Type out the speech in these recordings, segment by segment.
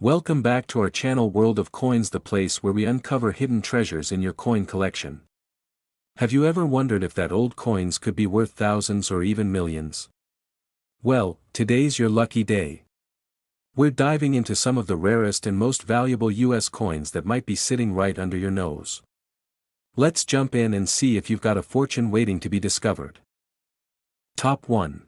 Welcome back to our channel World of Coins, the place where we uncover hidden treasures in your coin collection. Have you ever wondered if that old coins could be worth thousands or even millions? Well, today's your lucky day. We're diving into some of the rarest and most valuable US coins that might be sitting right under your nose. Let's jump in and see if you've got a fortune waiting to be discovered. Top 1.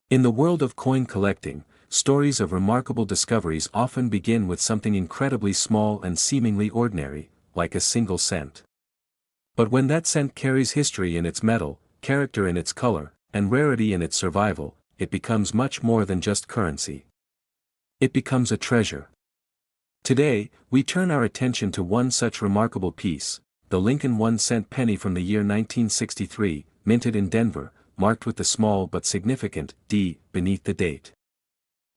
In the world of coin collecting, stories of remarkable discoveries often begin with something incredibly small and seemingly ordinary, like a single cent. But when that cent carries history in its metal, character in its color, and rarity in its survival, it becomes much more than just currency. It becomes a treasure. Today, we turn our attention to one such remarkable piece, the Lincoln 1-cent penny from the year 1963, minted in Denver, marked with the small but significant D beneath the date.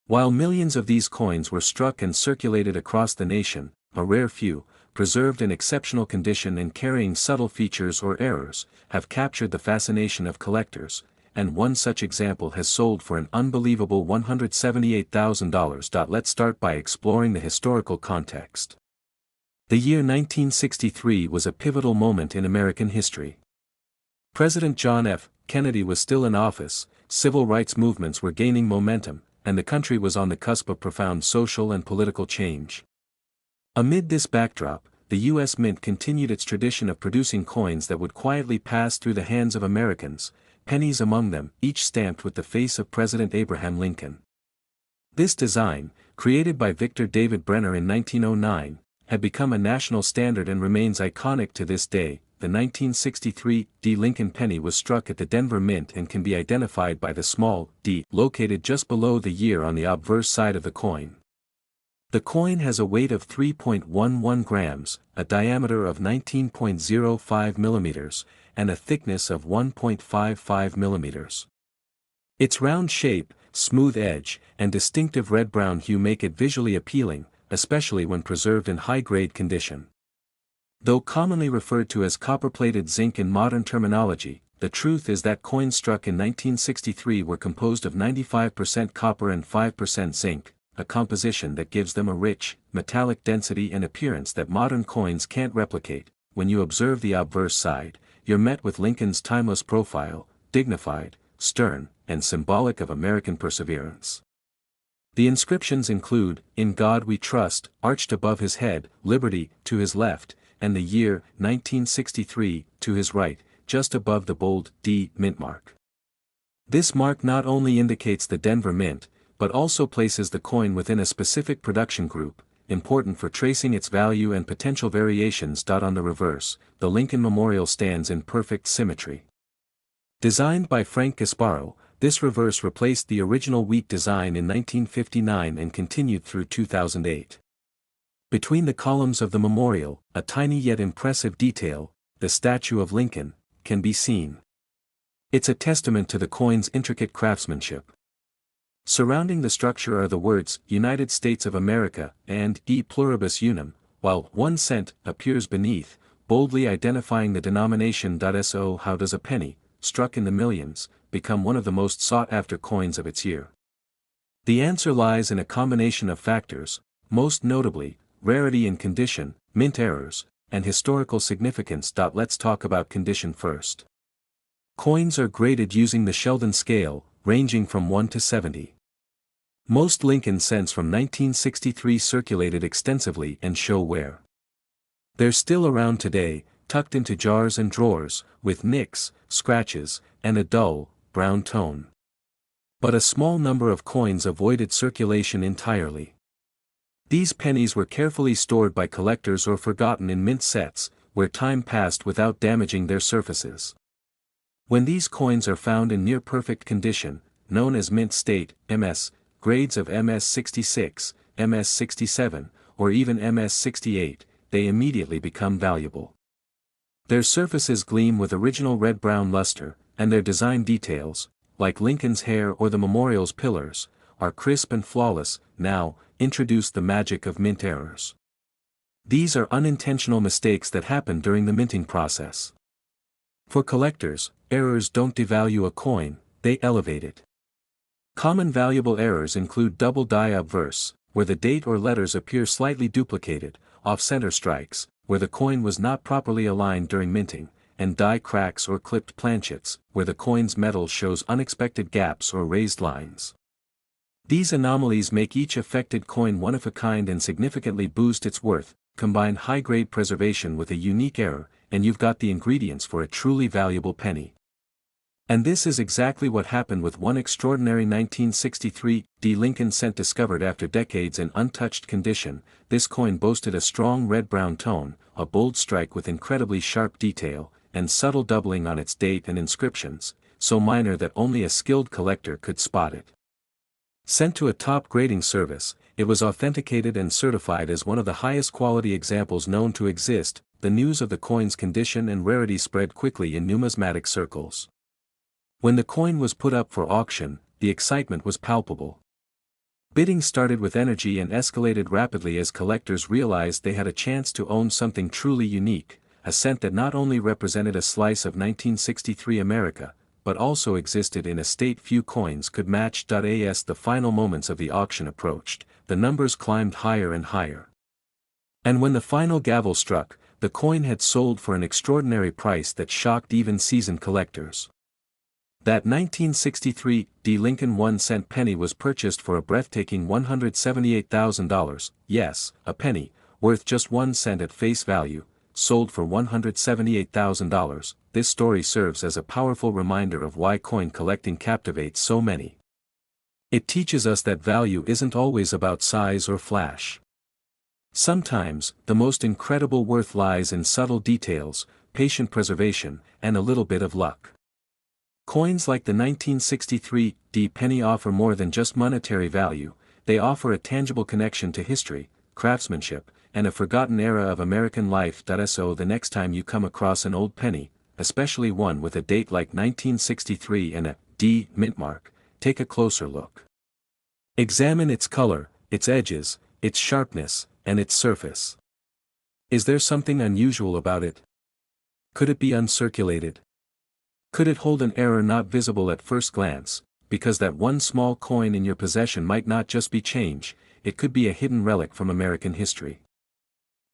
While millions of these coins were struck and circulated across the nation, a rare few, preserved in exceptional condition and carrying subtle features or errors, have captured the fascination of collectors, and one such example has sold for an unbelievable $178,000. Let's start by exploring the historical context. The year 1963 was a pivotal moment in American history. President John F. Kennedy was still in office, civil rights movements were gaining momentum, and the country was on the cusp of profound social and political change. Amid this backdrop, the U.S. Mint continued its tradition of producing coins that would quietly pass through the hands of Americans, pennies among them, each stamped with the face of President Abraham Lincoln. This design, created by Victor David Brenner in 1909, had become a national standard and remains iconic to this day. The 1963 D Lincoln penny was struck at the Denver Mint and can be identified by the small d located just below the year on the obverse side of the coin. The coin has a weight of 3.11 grams, a diameter of 19.05 millimeters, and a thickness of 1.55 millimeters. Its round shape, smooth edge, and distinctive red-brown hue make it visually appealing, especially when preserved in high-grade condition. Though commonly referred to as copper-plated zinc in modern terminology, the truth is that coins struck in 1963 were composed of 95% copper and 5% zinc, a composition that gives them a rich, metallic density and appearance that modern coins can't replicate. When you observe the obverse side, you're met with Lincoln's timeless profile, dignified, stern, and symbolic of American perseverance. The inscriptions include, "In God We Trust," arched above his head, "Liberty," to his left, and the year, 1963, to his right, just above the bold D mint mark. This mark not only indicates the Denver Mint, but also places the coin within a specific production group, important for tracing its value and potential variations. On the reverse, the Lincoln Memorial stands in perfect symmetry. Designed by Frank Gasparo, this reverse replaced the original wheat design in 1959 and continued through 2008. Between the columns of the memorial, a tiny yet impressive detail, the statue of Lincoln, can be seen. It's a testament to the coin's intricate craftsmanship. Surrounding the structure are the words, "United States of America," and "E pluribus unum," while "1 cent" appears beneath, boldly identifying the denomination. So how does a penny, struck in the millions, become one of the most sought-after coins of its year? The answer lies in a combination of factors, most notably, rarity in condition, mint errors, and historical significance. Let's talk about condition first. Coins are graded using the Sheldon scale, ranging from 1 to 70. Most Lincoln cents from 1963 circulated extensively and show wear. They're still around today, tucked into jars and drawers, with nicks, scratches, and a dull, brown tone. But a small number of coins avoided circulation entirely. These pennies were carefully stored by collectors or forgotten in mint sets, where time passed without damaging their surfaces. When these coins are found in near-perfect condition, known as mint state, MS, grades of MS 66, MS 67, or even MS 68, they immediately become valuable. Their surfaces gleam with original red-brown luster, and their design details, like Lincoln's hair or the memorial's pillars, are crisp and flawless. Now, introduce the magic of mint errors. These are unintentional mistakes that happen during the minting process. For collectors, errors don't devalue a coin, they elevate it. Common valuable errors include double die obverse, where the date or letters appear slightly duplicated, off-center strikes, where the coin was not properly aligned during minting, and die cracks or clipped planchets, where the coin's metal shows unexpected gaps or raised lines. These anomalies make each affected coin one of a kind and significantly boost its worth. Combine high-grade preservation with a unique error, and you've got the ingredients for a truly valuable penny. And this is exactly what happened with one extraordinary 1963 VDB Lincoln cent discovered after decades in untouched condition. This coin boasted a strong red-brown tone, a bold strike with incredibly sharp detail, and subtle doubling on its date and inscriptions, so minor that only a skilled collector could spot it. Sent to a top grading service, it was authenticated and certified as one of the highest quality examples known to exist. The news of the coin's condition and rarity spread quickly in numismatic circles. When the coin was put up for auction, the excitement was palpable. Bidding started with energy and escalated rapidly as collectors realized they had a chance to own something truly unique, a cent that not only represented a slice of 1963 America, but also existed in a state few coins could match. As the final moments of the auction approached, the numbers climbed higher and higher. And when the final gavel struck, the coin had sold for an extraordinary price that shocked even seasoned collectors. That 1963 VDB Lincoln 1-cent penny was purchased for a breathtaking $178,000, yes, a penny, worth just 1 cent at face value, sold for $178,000. This story serves as a powerful reminder of why coin collecting captivates so many. It teaches us that value isn't always about size or flash. Sometimes, the most incredible worth lies in subtle details, patient preservation, and a little bit of luck. Coins like the 1963 VDB penny offer more than just monetary value, they offer a tangible connection to history, craftsmanship, and a forgotten era of American life. So the next time you come across an old penny, especially one with a date like 1963 and a D mint mark, take a closer look. Examine its color, its edges, its sharpness, and its surface. Is there something unusual about it? Could it be uncirculated? Could it hold an error not visible at first glance? Because that one small coin in your possession might not just be change, it could be a hidden relic from American history.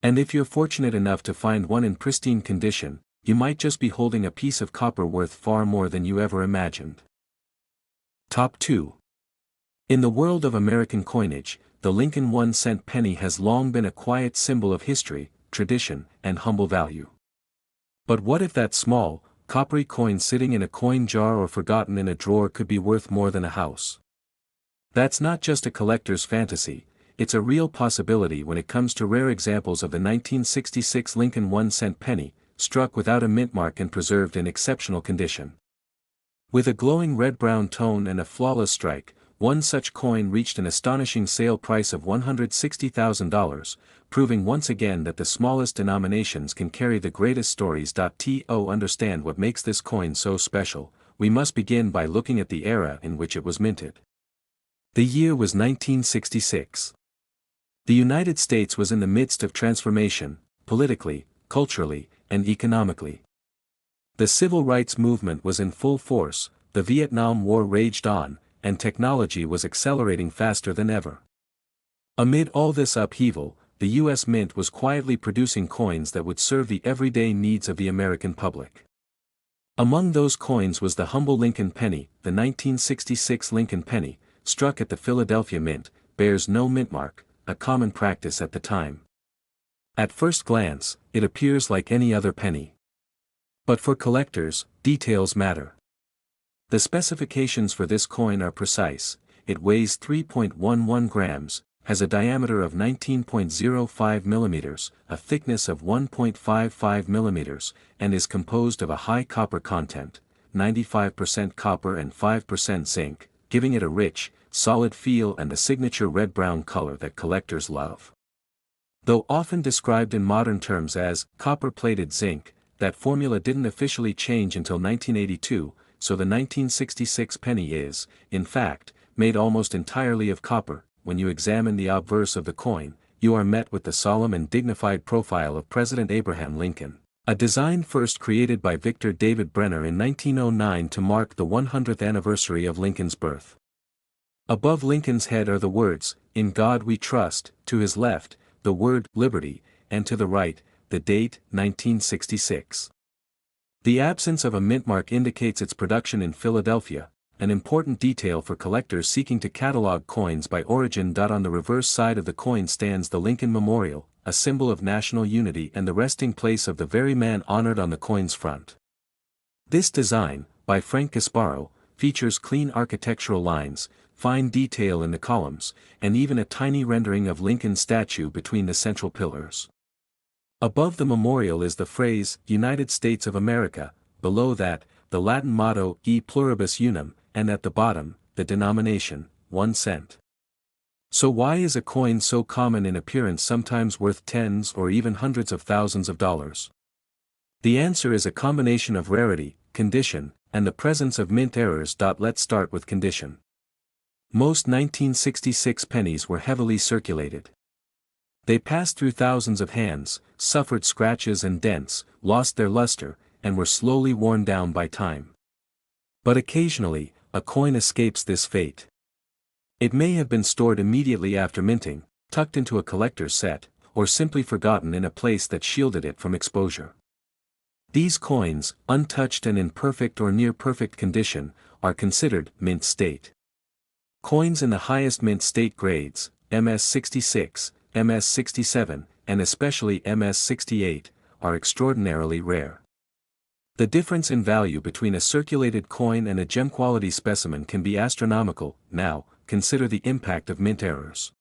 And if you're fortunate enough to find one in pristine condition, you might just be holding a piece of copper worth far more than you ever imagined. Top 2. In the world of American coinage, the Lincoln 1-cent penny has long been a quiet symbol of history, tradition, and humble value. But what if that small, coppery coin sitting in a coin jar or forgotten in a drawer could be worth more than a house? That's not just a collector's fantasy, it's a real possibility when it comes to rare examples of the 1966 Lincoln 1-cent penny, struck without a mint mark and preserved in exceptional condition. With a glowing red-brown tone and a flawless strike, one such coin reached an astonishing sale price of $160,000, proving once again that the smallest denominations can carry the greatest stories. To understand what makes this coin so special, we must begin by looking at the era in which it was minted. The year was 1966. The United States was in the midst of transformation, politically, culturally, and economically. The civil rights movement was in full force, the Vietnam War raged on, and technology was accelerating faster than ever. Amid all this upheaval, the U.S. Mint was quietly producing coins that would serve the everyday needs of the American public. Among those coins was the humble Lincoln Penny. The 1966 Lincoln Penny, struck at the Philadelphia Mint, bears no mint mark, a common practice at the time. At first glance, it appears like any other penny. But for collectors, details matter. The specifications for this coin are precise. It weighs 3.11 grams, has a diameter of 19.05 millimeters, a thickness of 1.55 millimeters, and is composed of a high copper content, 95% copper and 5% zinc, giving it a rich, solid feel and the signature red-brown color that collectors love. Though often described in modern terms as copper-plated zinc, that formula didn't officially change until 1982, so the 1966 penny is, in fact, made almost entirely of copper. When you examine the obverse of the coin, you are met with the solemn and dignified profile of President Abraham Lincoln, a design first created by Victor David Brenner in 1909 to mark the 100th anniversary of Lincoln's birth. Above Lincoln's head are the words, "In God We Trust," to his left, the word, "Liberty," and to the right, the date, 1966. The absence of a mint mark indicates its production in Philadelphia, an important detail for collectors seeking to catalog coins by origin. On the reverse side of the coin stands the Lincoln Memorial, a symbol of national unity and the resting place of the very man honored on the coin's front. This design, by Frank Gasparo, features clean architectural lines, fine detail in the columns, and even a tiny rendering of Lincoln's statue between the central pillars. Above the memorial is the phrase, "United States of America," below that, the Latin motto, "E pluribus unum," and at the bottom, the denomination, 1 cent. So why is a coin so common in appearance, sometimes worth tens or even hundreds of thousands of dollars? The answer is a combination of rarity, condition, and the presence of mint errors. Let's start with condition. Most 1966 pennies were heavily circulated. They passed through thousands of hands, suffered scratches and dents, lost their luster, and were slowly worn down by time. But occasionally, a coin escapes this fate. It may have been stored immediately after minting, tucked into a collector's set, or simply forgotten in a place that shielded it from exposure. These coins, untouched and in perfect or near-perfect condition, are considered mint state. Coins in the highest mint state grades, MS-66, MS-67, and especially MS-68, are extraordinarily rare. The difference in value between a circulated coin and a gem-quality specimen can be astronomical. Now, consider the impact of mint errors.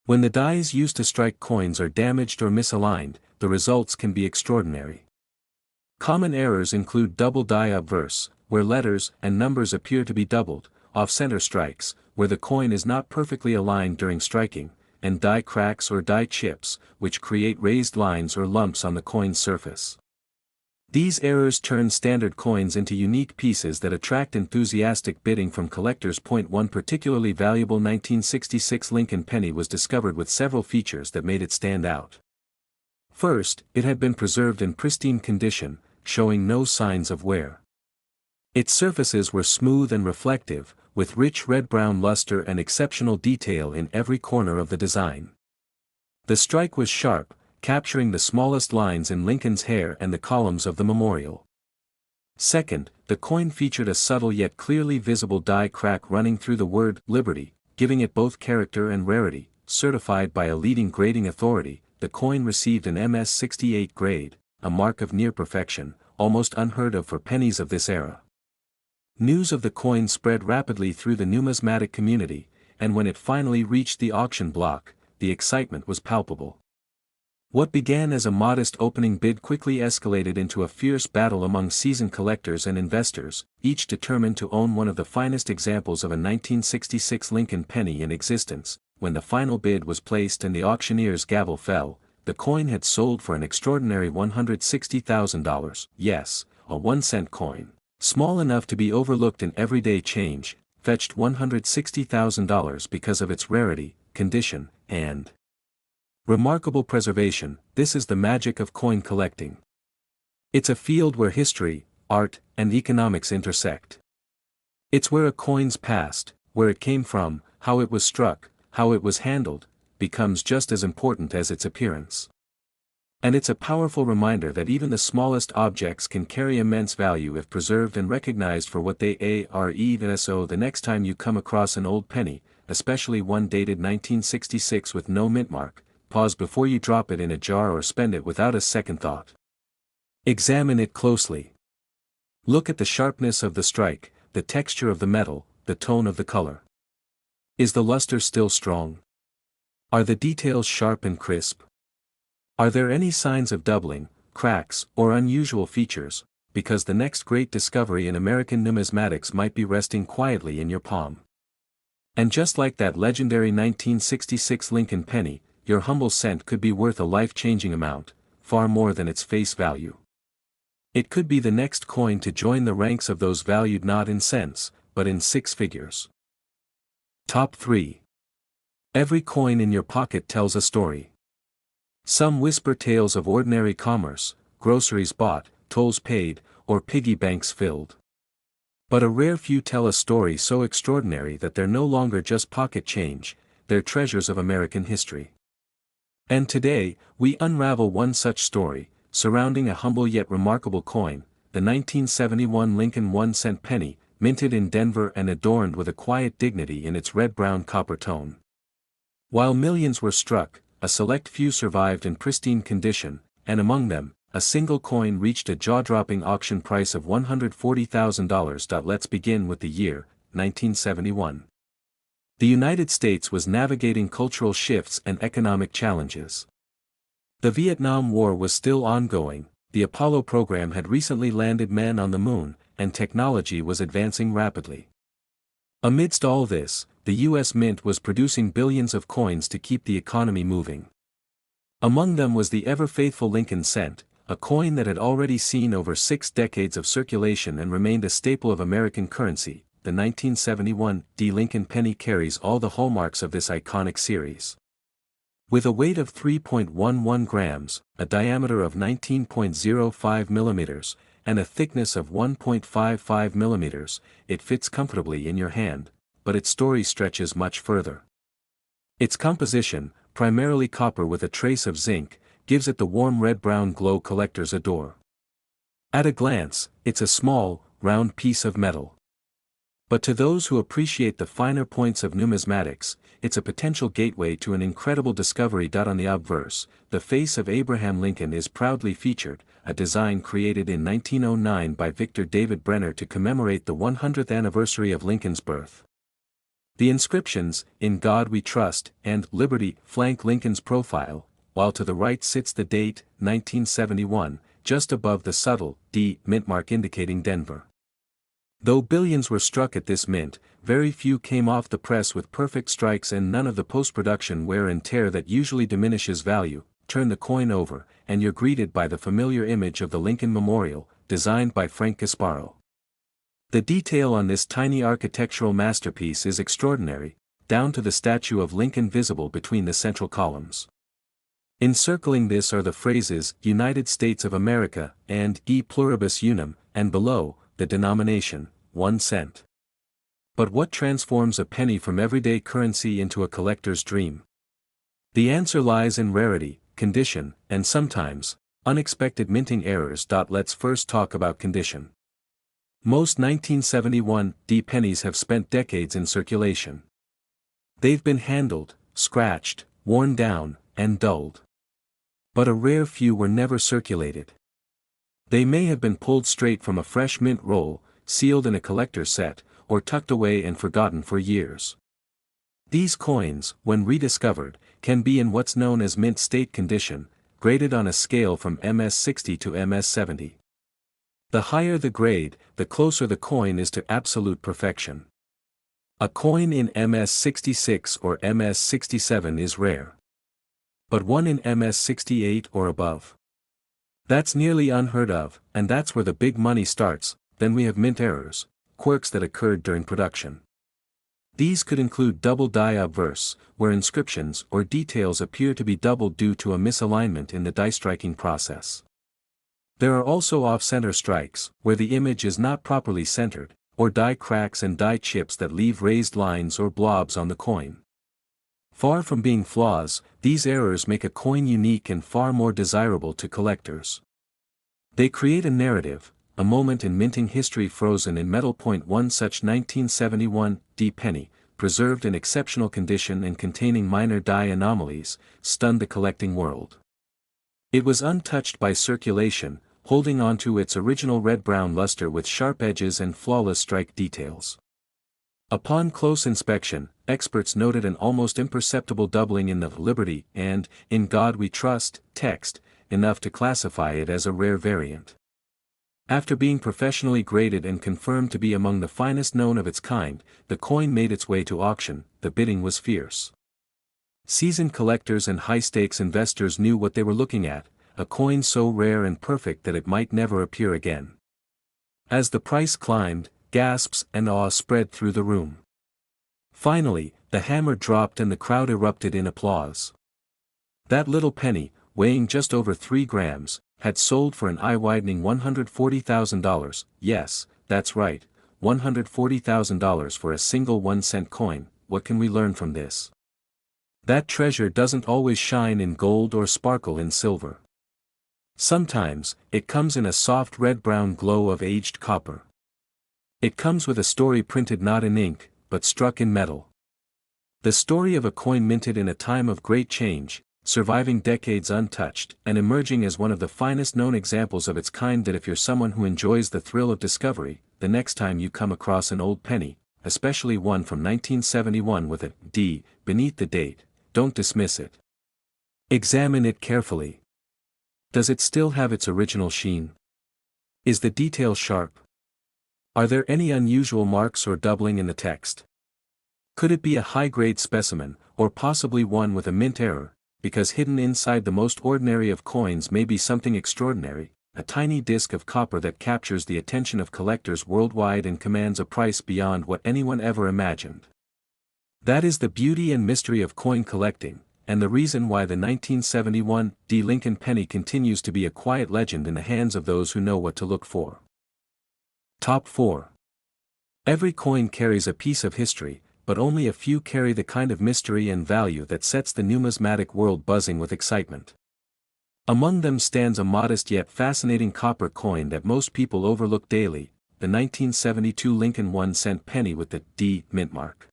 When the dies used to strike coins are damaged or misaligned, the results can be extraordinary. Common errors include double die obverse, where letters and numbers appear to be doubled, off-center strikes, where the coin is not perfectly aligned during striking, and die cracks or die chips, which create raised lines or lumps on the coin's surface. These errors turn standard coins into unique pieces that attract enthusiastic bidding from collectors. One particularly valuable 1966 Lincoln penny was discovered with several features that made it stand out. First, it had been preserved in pristine condition, showing no signs of wear. Its surfaces were smooth and reflective, with rich red-brown luster and exceptional detail in every corner of the design. The strike was sharp, capturing the smallest lines in Lincoln's hair and the columns of the memorial. Second, the coin featured a subtle yet clearly visible die crack running through the word, "Liberty," giving it both character and rarity. Certified by a leading grading authority, the coin received an MS-68 grade, a mark of near perfection, almost unheard of for pennies of this era. News of the coin spread rapidly through the numismatic community, and when it finally reached the auction block, the excitement was palpable. What began as a modest opening bid quickly escalated into a fierce battle among seasoned collectors and investors, each determined to own one of the finest examples of a 1966 Lincoln penny in existence. When the final bid was placed and the auctioneer's gavel fell, the coin had sold for an extraordinary $160,000. Yes, a 1-cent coin, small enough to be overlooked in everyday change, fetched $160,000 because of its rarity, condition, and remarkable preservation. This is the magic of coin collecting. It's a field where history, art, and economics intersect. It's where a coin's past, where it came from, how it was struck, how it was handled, becomes just as important as its appearance. And it's a powerful reminder that even the smallest objects can carry immense value if preserved and recognized for what they are. So the next time you come across an old penny, especially one dated 1966 with no mint mark, pause before you drop it in a jar or spend it without a second thought. Examine it closely. Look at the sharpness of the strike, the texture of the metal, the tone of the color. Is the luster still strong? Are the details sharp and crisp? Are there any signs of doubling, cracks, or unusual features, because the next great discovery in American numismatics might be resting quietly in your palm? And just like that legendary 1966 Lincoln penny, your humble cent could be worth a life-changing amount, far more than its face value. It could be the next coin to join the ranks of those valued not in cents, but in six figures. Top 3. Every coin in your pocket tells a story. Some whisper tales of ordinary commerce, groceries bought, tolls paid, or piggy banks filled. But a rare few tell a story so extraordinary that they're no longer just pocket change, they're treasures of American history. And today, we unravel one such story, surrounding a humble yet remarkable coin, the 1971 Lincoln 1-cent penny, minted in Denver and adorned with a quiet dignity in its red-brown copper tone. While millions were struck, a select few survived in pristine condition, and among them, a single coin reached a jaw-dropping auction price of $140,000. Let's begin with the year, 1971. The United States was navigating cultural shifts and economic challenges. The Vietnam War was still ongoing, the Apollo program had recently landed men on the moon, and technology was advancing rapidly. Amidst all this, the U.S. Mint was producing billions of coins to keep the economy moving. Among them was the ever-faithful Lincoln cent, a coin that had already seen over 6 decades of circulation and remained a staple of American currency. The 1971 VDB Lincoln Penny carries all the hallmarks of this iconic series. With a weight of 3.11 grams, a diameter of 19.05 millimeters, and a thickness of 1.55 millimeters, it fits comfortably in your hand, but its story stretches much further. Its composition, primarily copper with a trace of zinc, gives it the warm red-brown glow collectors adore. At a glance, it's a small, round piece of metal. But to those who appreciate the finer points of numismatics, it's a potential gateway to an incredible discovery. On the obverse, the face of Abraham Lincoln is proudly featured, a design created in 1909 by Victor David Brenner to commemorate the 100th anniversary of Lincoln's birth. The inscriptions, "In God We Trust," and "Liberty," flank Lincoln's profile, while to the right sits the date, 1971, just above the subtle D mint mark indicating Denver. Though billions were struck at this mint, very few came off the press with perfect strikes and none of the post-production wear and tear that usually diminishes value. Turn the coin over, and you're greeted by the familiar image of the Lincoln Memorial, designed by Frank Gasparo. The detail on this tiny architectural masterpiece is extraordinary, down to the statue of Lincoln visible between the central columns. Encircling this are the phrases, "United States of America," and "E pluribus unum," and below, the denomination, 1 cent. But what transforms a penny from everyday currency into a collector's dream? The answer lies in rarity, condition, and sometimes, unexpected minting errors. Let's first talk about condition. Most 1971 VDB pennies have spent decades in circulation. They've been handled, scratched, worn down, and dulled. But a rare few were never circulated. They may have been pulled straight from a fresh mint roll, sealed in a collector's set, or tucked away and forgotten for years. These coins, when rediscovered, can be in what's known as mint state condition, graded on a scale from MS-60 to MS-70. The higher the grade, the closer the coin is to absolute perfection. A coin in MS-66 or MS-67 is rare. But one in MS-68 or above. That's nearly unheard of, and that's where the big money starts. Then we have mint errors, quirks that occurred during production. These could include double die obverse, where inscriptions or details appear to be doubled due to a misalignment in the die striking process. There are also off-center strikes, where the image is not properly centered, or die cracks and die chips that leave raised lines or blobs on the coin. Far from being flaws, these errors make a coin unique and far more desirable to collectors. They create a narrative, a moment in minting history frozen in metal. One such 1971 VDB penny, preserved in exceptional condition and containing minor die anomalies, stunned the collecting world. It was untouched by circulation, holding onto its original red-brown luster with sharp edges and flawless strike details. Upon close inspection, experts noted an almost imperceptible doubling in the "Liberty" and "In God We Trust" text, enough to classify it as a rare variant. After being professionally graded and confirmed to be among the finest known of its kind, the coin made its way to auction. The bidding was fierce. Seasoned collectors and high-stakes investors knew what they were looking at, a coin so rare and perfect that it might never appear again. As the price climbed, gasps and awe spread through the room. Finally, the hammer dropped and the crowd erupted in applause. That little penny, weighing just over 3 grams, had sold for an eye-widening $140,000, yes, that's right, $140,000 for a single 1-cent coin. What can we learn from this? That treasure doesn't always shine in gold or sparkle in silver. Sometimes, it comes in a soft red-brown glow of aged copper. It comes with a story printed not in ink, but struck in metal. The story of a coin minted in a time of great change, surviving decades untouched, and emerging as one of the finest known examples of its kind. That if you're someone who enjoys the thrill of discovery, the next time you come across an old penny, especially one from 1971 with a D beneath the date, don't dismiss it. Examine it carefully. Does it still have its original sheen? Is the detail sharp? Are there any unusual marks or doubling in the text? Could it be a high-grade specimen, or possibly one with a mint error, because hidden inside the most ordinary of coins may be something extraordinary, a tiny disc of copper that captures the attention of collectors worldwide and commands a price beyond what anyone ever imagined. That is the beauty and mystery of coin collecting, and the reason why the 1971 VDB Lincoln Penny continues to be a quiet legend in the hands of those who know what to look for. Top 4. Every coin carries a piece of history, but only a few carry the kind of mystery and value that sets the numismatic world buzzing with excitement. Among them stands a modest yet fascinating copper coin that most people overlook daily, the 1972 Lincoln 1-cent penny with the D mint mark.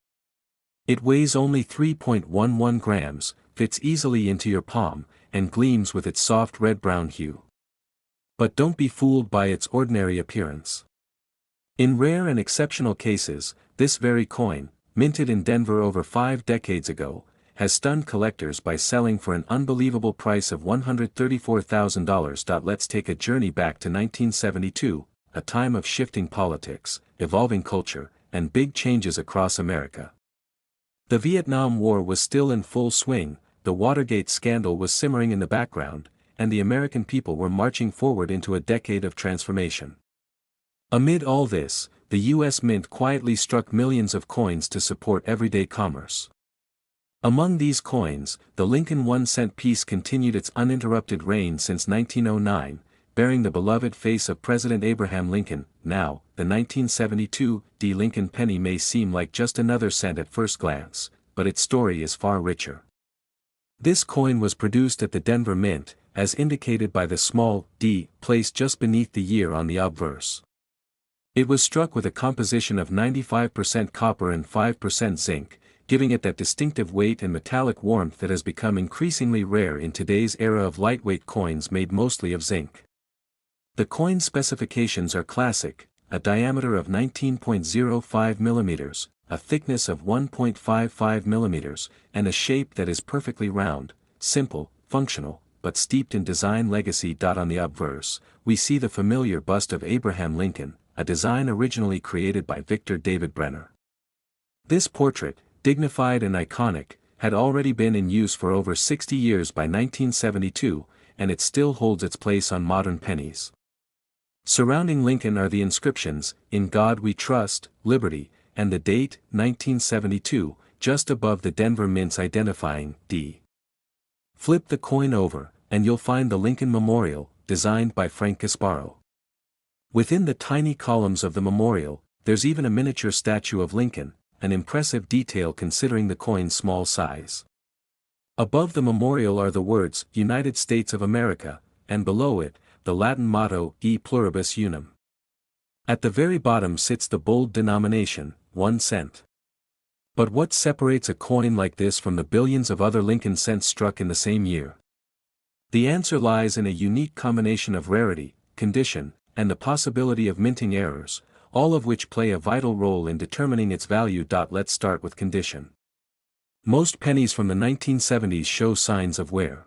It weighs only 3.11 grams, fits easily into your palm, and gleams with its soft red-brown hue. But don't be fooled by its ordinary appearance. In rare and exceptional cases, this very coin, minted in Denver over 5 decades ago, has stunned collectors by selling for an unbelievable price of $134,000. Let's take a journey back to 1972, a time of shifting politics, evolving culture, and big changes across America. The Vietnam War was still in full swing, the Watergate scandal was simmering in the background, and the American people were marching forward into a decade of transformation. Amid all this, the U.S. Mint quietly struck millions of coins to support everyday commerce. Among these coins, the Lincoln 1-cent piece continued its uninterrupted reign since 1909, bearing the beloved face of President Abraham Lincoln. Now, the 1972 VDB Lincoln Penny may seem like just another cent at first glance, but its story is far richer. This coin was produced at the Denver Mint, as indicated by the small D placed just beneath the year on the obverse. It was struck with a composition of 95% copper and 5% zinc, giving it that distinctive weight and metallic warmth that has become increasingly rare in today's era of lightweight coins made mostly of zinc. The coin's specifications are classic: a diameter of 19.05 mm, a thickness of 1.55 mm, and a shape that is perfectly round, simple, functional, but steeped in design legacy. On the obverse, we see the familiar bust of Abraham Lincoln, a design originally created by Victor David Brenner. This portrait, dignified and iconic, had already been in use for over 60 years by 1972, and it still holds its place on modern pennies. Surrounding Lincoln are the inscriptions, "In God We Trust," "Liberty," and the date, 1972, just above the Denver Mint's identifying D. Flip the coin over, and you'll find the Lincoln Memorial, designed by Frank Gasparo. Within the tiny columns of the memorial, there's even a miniature statue of Lincoln, an impressive detail considering the coin's small size. Above the memorial are the words, "United States of America," and below it, the Latin motto, "E pluribus unum." At the very bottom sits the bold denomination, 1 cent. But what separates a coin like this from the billions of other Lincoln cents struck in the same year? The answer lies in a unique combination of rarity, condition, and the possibility of minting errors, all of which play a vital role in determining its value. Let's start with condition. Most pennies from the 1970s show signs of wear.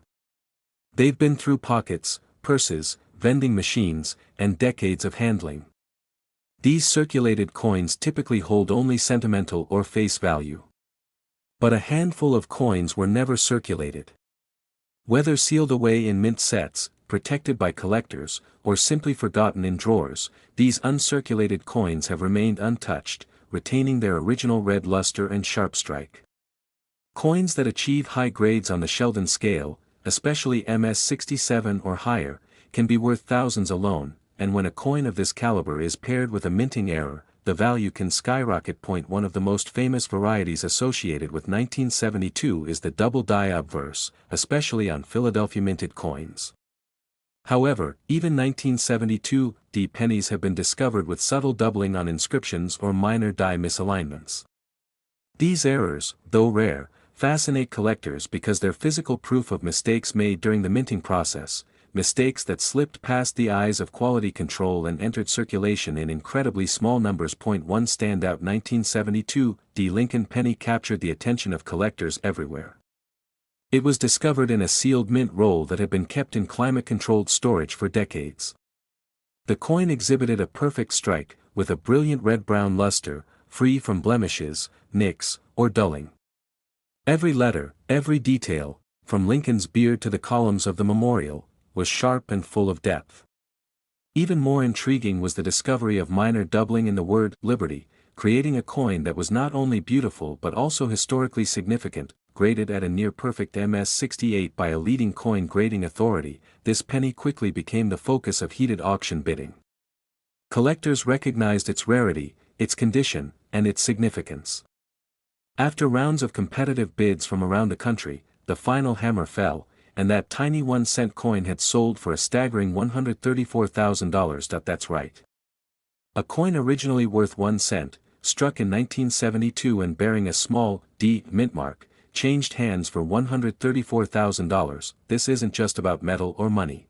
They've been through pockets, purses, vending machines, and decades of handling. These circulated coins typically hold only sentimental or face value. But a handful of coins were never circulated. Whether sealed away in mint sets, protected by collectors, or simply forgotten in drawers, these uncirculated coins have remained untouched, retaining their original red luster and sharp strike. Coins that achieve high grades on the Sheldon scale, especially MS67 or higher, can be worth thousands alone, and when a coin of this caliber is paired with a minting error, the value can skyrocket. One of the most famous varieties associated with 1972 is the Double Die Obverse, especially on Philadelphia minted coins. However, even 1972 D pennies have been discovered with subtle doubling on inscriptions or minor die misalignments. These errors, though rare, fascinate collectors because they're physical proof of mistakes made during the minting process, mistakes that slipped past the eyes of quality control and entered circulation in incredibly small numbers. One standout 1972 D Lincoln Penny captured the attention of collectors everywhere. It was discovered in a sealed mint roll that had been kept in climate-controlled storage for decades. The coin exhibited a perfect strike, with a brilliant red-brown luster, free from blemishes, nicks, or dulling. Every letter, every detail, from Lincoln's beard to the columns of the memorial, was sharp and full of depth. Even more intriguing was the discovery of minor doubling in the word "Liberty," creating a coin that was not only beautiful but also historically significant. Graded at a near-perfect MS-68 by a leading coin grading authority, this penny quickly became the focus of heated auction bidding. Collectors recognized its rarity, its condition, and its significance. After rounds of competitive bids from around the country, the final hammer fell, and that tiny 1-cent coin had sold for a staggering $134,000. That's right. A coin originally worth 1 cent, struck in 1972 and bearing a small D mint mark, changed hands for $134,000. This isn't just about metal or money.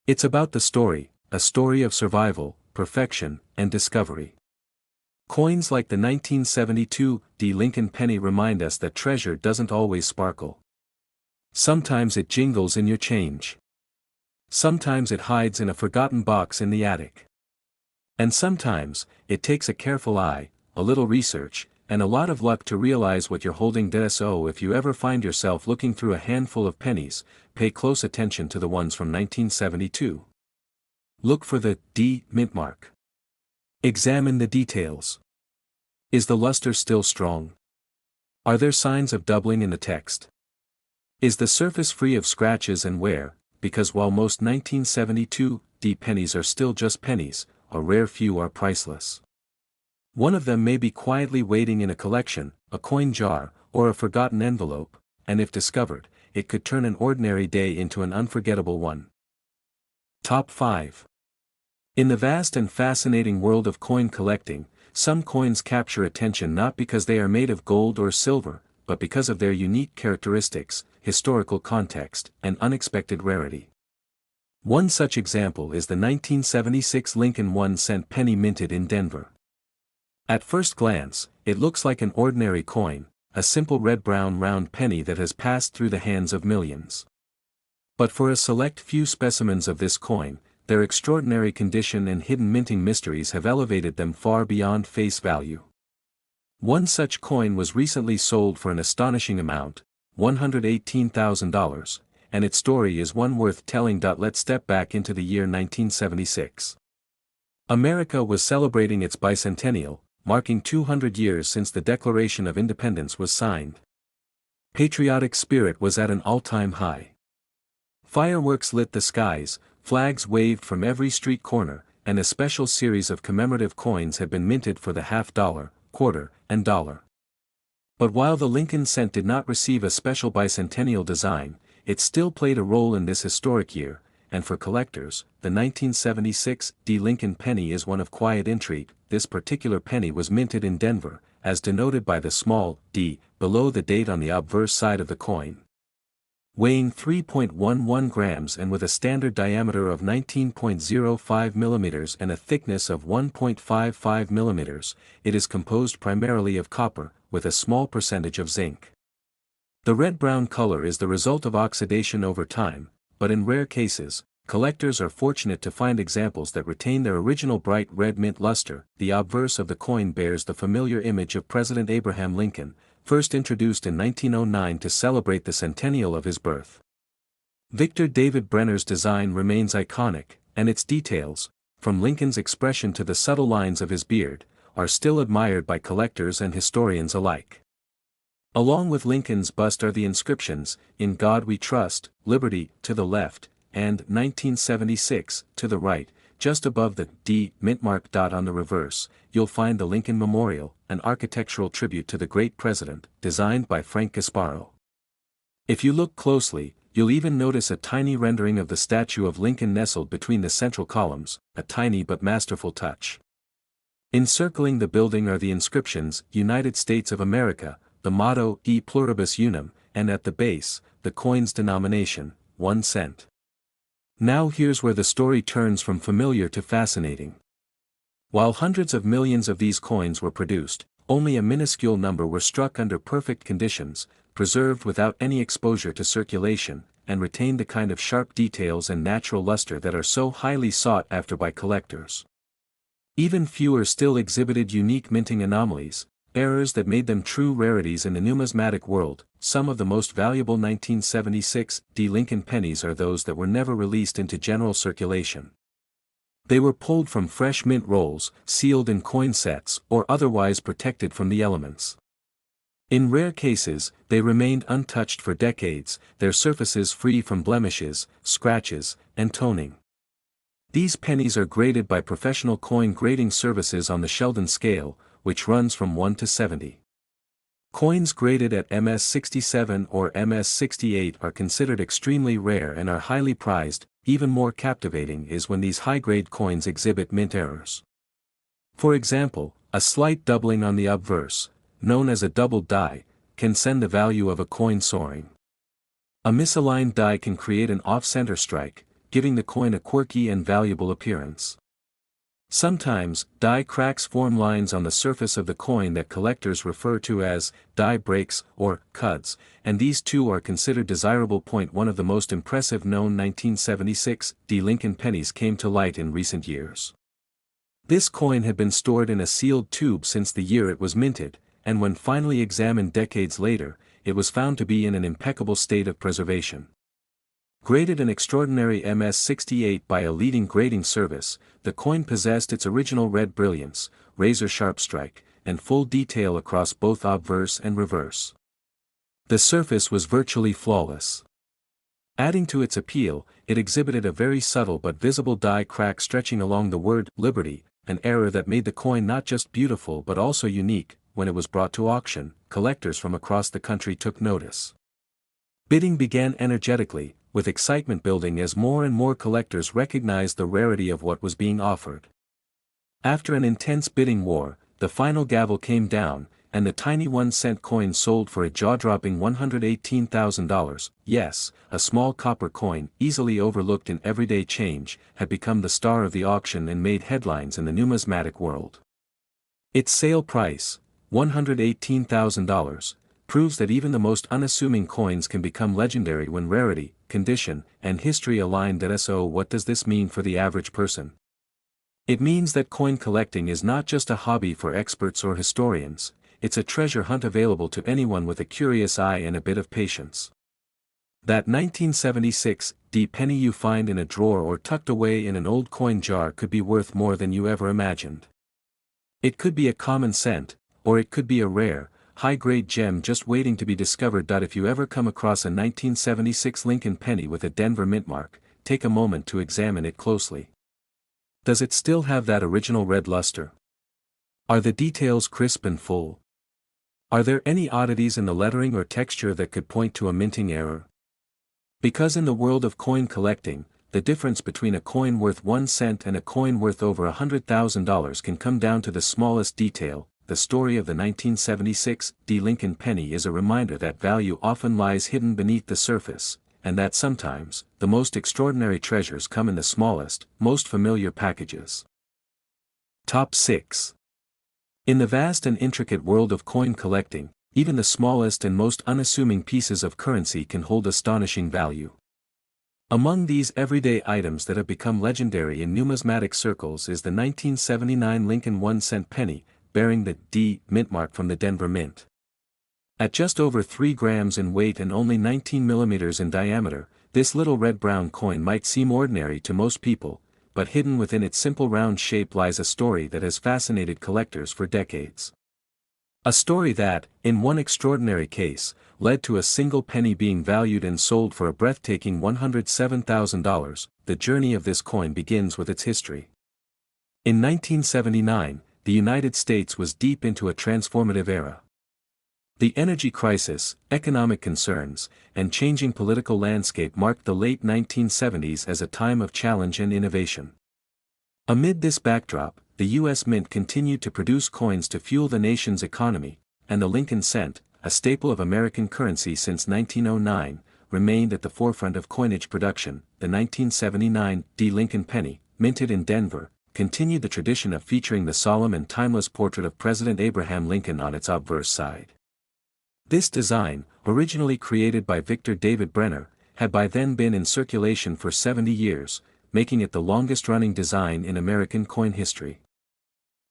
It's about the story, a story of survival, perfection, and discovery. Coins like the 1972 D Lincoln Penny remind us that treasure doesn't always sparkle. Sometimes it jingles in your change. Sometimes it hides in a forgotten box in the attic. And sometimes, it takes a careful eye, a little research, and a lot of luck to realize what you're holding. So if you ever find yourself looking through a handful of pennies, pay close attention to the ones from 1972. Look for the D mint mark. Examine the details. Is the luster still strong? Are there signs of doubling in the text? Is the surface free of scratches and wear? Because while most 1972 D pennies are still just pennies, a rare few are priceless. One of them may be quietly waiting in a collection, a coin jar, or a forgotten envelope, and if discovered, it could turn an ordinary day into an unforgettable one. Top 5. In the vast and fascinating world of coin collecting, some coins capture attention not because they are made of gold or silver, but because of their unique characteristics, historical context, and unexpected rarity. One such example is the 1976 Lincoln 1-cent penny minted in Denver. At first glance, it looks like an ordinary coin, a simple red-brown round penny that has passed through the hands of millions. But for a select few specimens of this coin, their extraordinary condition and hidden minting mysteries have elevated them far beyond face value. One such coin was recently sold for an astonishing amount, $118,000, and its story is one worth telling. Let's step back into the year 1976. America was celebrating its bicentennial, marking 200 years since the Declaration of Independence was signed. Patriotic spirit was at an all-time high. Fireworks lit the skies, flags waved from every street corner, and a special series of commemorative coins had been minted for the half-dollar, quarter, and dollar. But while the Lincoln cent did not receive a special bicentennial design, it still played a role in this historic year, and for collectors, the 1976 D Lincoln Penny is one of quiet intrigue. This particular penny was minted in Denver, as denoted by the small d below the date on the obverse side of the coin. Weighing 3.11 grams and with a standard diameter of 19.05 millimeters and a thickness of 1.55 millimeters, it is composed primarily of copper, with a small percentage of zinc. The red-brown color is the result of oxidation over time, but in rare cases, collectors are fortunate to find examples that retain their original bright red mint luster. The obverse of the coin bears the familiar image of President Abraham Lincoln, first introduced in 1909 to celebrate the centennial of his birth. Victor David Brenner's design remains iconic, and its details, from Lincoln's expression to the subtle lines of his beard, are still admired by collectors and historians alike. Along with Lincoln's bust are the inscriptions, "In God We Trust," "Liberty," to the left, and "1976," to the right, just above the D mint mark dot on the reverse, you'll find the Lincoln Memorial, an architectural tribute to the great president, designed by Frank Gasparo. If you look closely, you'll even notice a tiny rendering of the statue of Lincoln nestled between the central columns, a tiny but masterful touch. Encircling the building are the inscriptions, United States of America, the motto, E pluribus unum, and at the base, the coin's denomination, 1 cent. Now here's where the story turns from familiar to fascinating. While hundreds of millions of these coins were produced, only a minuscule number were struck under perfect conditions, preserved without any exposure to circulation, and retained the kind of sharp details and natural luster that are so highly sought after by collectors. Even fewer still exhibited unique minting anomalies, errors that made them true rarities in the numismatic world. Some of the most valuable 1976 D Lincoln pennies are those that were never released into general circulation. They were pulled from fresh mint rolls, sealed in coin sets, or otherwise protected from the elements. In rare cases, they remained untouched for decades, their surfaces free from blemishes, scratches, and toning. These pennies are graded by professional coin grading services on the Sheldon scale, which runs from 1 to 70. Coins graded at MS-67 or MS-68 are considered extremely rare and are highly prized. Even more captivating is when these high-grade coins exhibit mint errors. For example, a slight doubling on the obverse, known as a double die, can send the value of a coin soaring. A misaligned die can create an off-center strike, giving the coin a quirky and valuable appearance. Sometimes, die cracks form lines on the surface of the coin that collectors refer to as die breaks or cuds, and these too are considered desirable. One of the most impressive known 1976 D Lincoln pennies came to light in recent years. This coin had been stored in a sealed tube since the year it was minted, and when finally examined decades later, it was found to be in an impeccable state of preservation. Graded an extraordinary MS-68 by a leading grading service, the coin possessed its original red brilliance, razor-sharp strike, and full detail across both obverse and reverse. The surface was virtually flawless. Adding to its appeal, it exhibited a very subtle but visible die crack stretching along the word Liberty, an error that made the coin not just beautiful but also unique. When it was brought to auction, collectors from across the country took notice. Bidding began energetically, with excitement building as more and more collectors recognized the rarity of what was being offered. After an intense bidding war, the final gavel came down, and the tiny 1-cent coin sold for a jaw-dropping $118,000. Yes, a small copper coin, easily overlooked in everyday change, had become the star of the auction and made headlines in the numismatic world. Its sale price, $118,000, proves that even the most unassuming coins can become legendary when rarity, condition, and history align. So what does this mean for the average person? It means that coin collecting is not just a hobby for experts or historians, it's a treasure hunt available to anyone with a curious eye and a bit of patience. That 1976 D penny you find in a drawer or tucked away in an old coin jar could be worth more than you ever imagined. It could be a common cent, or it could be a rare, high-grade gem just waiting to be discovered. If you ever come across a 1976 Lincoln penny with a Denver mint mark, take a moment to examine it closely. Does it still have that original red luster? Are the details crisp and full? Are there any oddities in the lettering or texture that could point to a minting error? Because in the world of coin collecting, the difference between a coin worth 1 cent and a coin worth over $100,000 can come down to the smallest detail. The story of the 1976 D Lincoln penny is a reminder that value often lies hidden beneath the surface, and that sometimes, the most extraordinary treasures come in the smallest, most familiar packages. Top 6. In the vast and intricate world of coin collecting, even the smallest and most unassuming pieces of currency can hold astonishing value. Among these everyday items that have become legendary in numismatic circles is the 1979 Lincoln 1-cent penny, bearing the D mint mark from the Denver Mint. At just over 3 grams in weight and only 19 millimeters in diameter, this little red-brown coin might seem ordinary to most people, but hidden within its simple round shape lies a story that has fascinated collectors for decades. A story that, in one extraordinary case, led to a single penny being valued and sold for a breathtaking $107,000. the journey of this coin begins with its history. In 1979, the United States was deep into a transformative era. The energy crisis, economic concerns, and changing political landscape marked the late 1970s as a time of challenge and innovation. Amid this backdrop, the U.S. Mint continued to produce coins to fuel the nation's economy, and the Lincoln cent, a staple of American currency since 1909, remained at the forefront of coinage production. The 1979 VDB Lincoln Penny, minted in Denver, continued the tradition of featuring the solemn and timeless portrait of President Abraham Lincoln on its obverse side. This design, originally created by Victor David Brenner, had by then been in circulation for 70 years, making it the longest-running design in American coin history.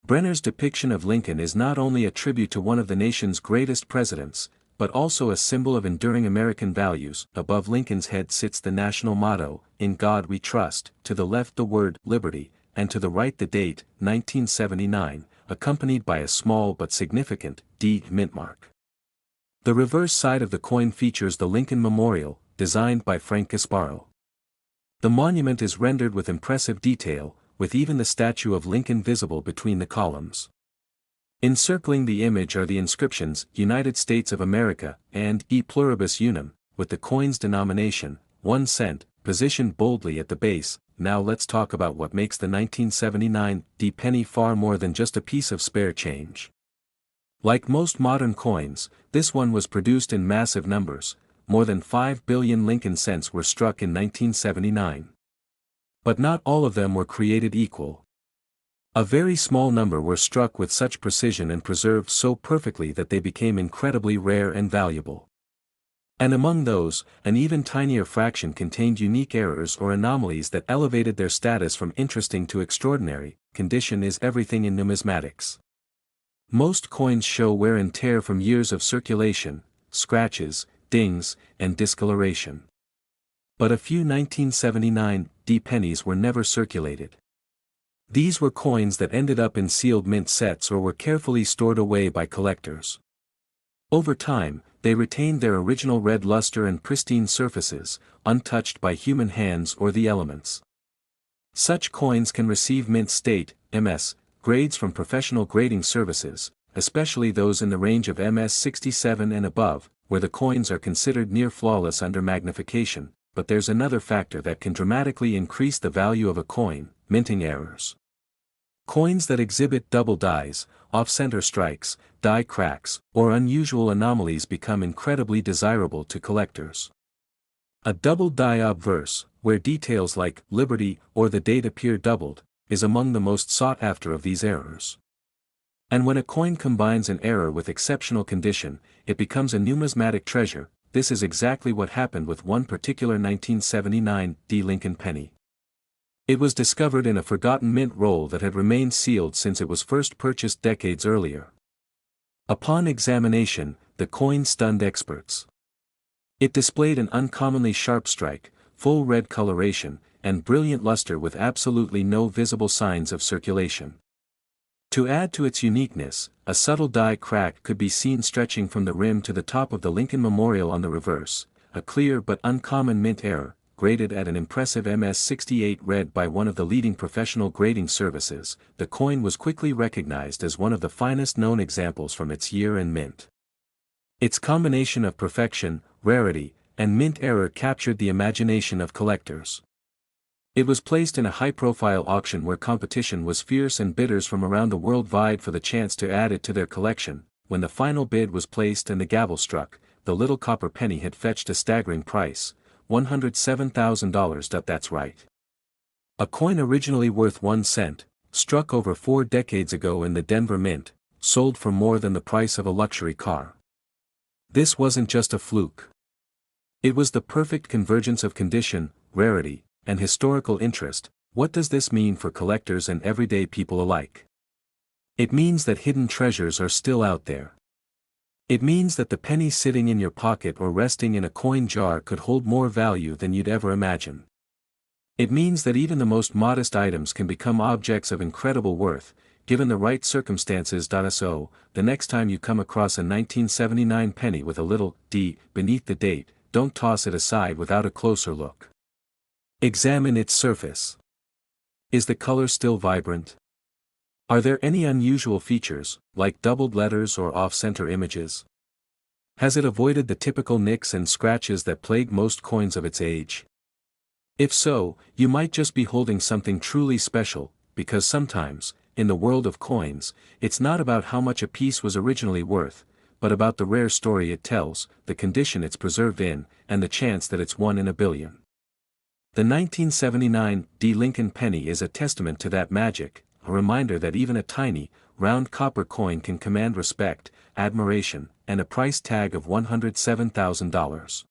Brenner's depiction of Lincoln is not only a tribute to one of the nation's greatest presidents, but also a symbol of enduring American values. Above Lincoln's head sits the national motto, "In God We Trust," to the left the word "Liberty," and to the right the date, 1979, accompanied by a small but significant D mint mark. The reverse side of the coin features the Lincoln Memorial, designed by Frank Gasparo. The monument is rendered with impressive detail, with even the statue of Lincoln visible between the columns. Encircling the image are the inscriptions "United States of America" and "E Pluribus Unum," with the coin's denomination, 1 cent, positioned boldly at the base. Now let's talk about what makes the 1979 VDB penny far more than just a piece of spare change. Like most modern coins, this one was produced in massive numbers. More than 5 billion Lincoln cents were struck in 1979. But not all of them were created equal. A very small number were struck with such precision and preserved so perfectly that they became incredibly rare and valuable. And among those, an even tinier fraction contained unique errors or anomalies that elevated their status from interesting to extraordinary. Condition is everything in numismatics. Most coins show wear and tear from years of circulation, scratches, dings, and discoloration. But a few 1979 VDB pennies were never circulated. These were coins that ended up in sealed mint sets or were carefully stored away by collectors. Over time, they retained their original red luster and pristine surfaces, untouched by human hands or the elements. Such coins can receive mint state, MS, grades from professional grading services, especially those in the range of MS 67 and above, where the coins are considered near flawless under magnification. But there's another factor that can dramatically increase the value of a coin: minting errors. Coins that exhibit double dies, off-center strikes, die cracks, or unusual anomalies become incredibly desirable to collectors. A double die obverse, where details like "Liberty" or the date appear doubled, is among the most sought after of these errors. And when a coin combines an error with exceptional condition, it becomes a numismatic treasure. This is exactly what happened with one particular 1979 VDB Lincoln Penny. It was discovered in a forgotten mint roll that had remained sealed since it was first purchased decades earlier. Upon examination, the coin stunned experts. It displayed an uncommonly sharp strike, full red coloration, and brilliant luster with absolutely no visible signs of circulation. To add to its uniqueness, a subtle die crack could be seen stretching from the rim to the top of the Lincoln Memorial on the reverse, a clear but uncommon mint error, graded at an impressive MS 68 read by one of the leading professional grading services. The coin was quickly recognized as one of the finest known examples from its year and mint. Its combination of perfection, rarity, and mint error captured the imagination of collectors. It was placed in a high-profile auction where competition was fierce and bidders from around the world vied for the chance to add it to their collection. When the final bid was placed and the gavel struck, the little copper penny had fetched a staggering price, $107,000. That's right. A coin originally worth 1 cent, struck over 4 decades ago in the Denver Mint, sold for more than the price of a luxury car. This wasn't just a fluke. It was the perfect convergence of condition, rarity, and historical interest. What does this mean for collectors and everyday people alike? It means that hidden treasures are still out there. It means that the penny sitting in your pocket or resting in a coin jar could hold more value than you'd ever imagine. It means that even the most modest items can become objects of incredible worth, given the right circumstances. So, the next time you come across a 1979 penny with a little D beneath the date, don't toss it aside without a closer look. Examine its surface. Is the color still vibrant? Are there any unusual features, like doubled letters or off-center images? Has it avoided the typical nicks and scratches that plague most coins of its age? If so, you might just be holding something truly special, because sometimes, in the world of coins, it's not about how much a piece was originally worth, but about the rare story it tells, the condition it's preserved in, and the chance that it's one in a billion. The 1979 VDB Lincoln Penny is a testament to that magic, a reminder that even a tiny, round copper coin can command respect, admiration, and a price tag of $107,000.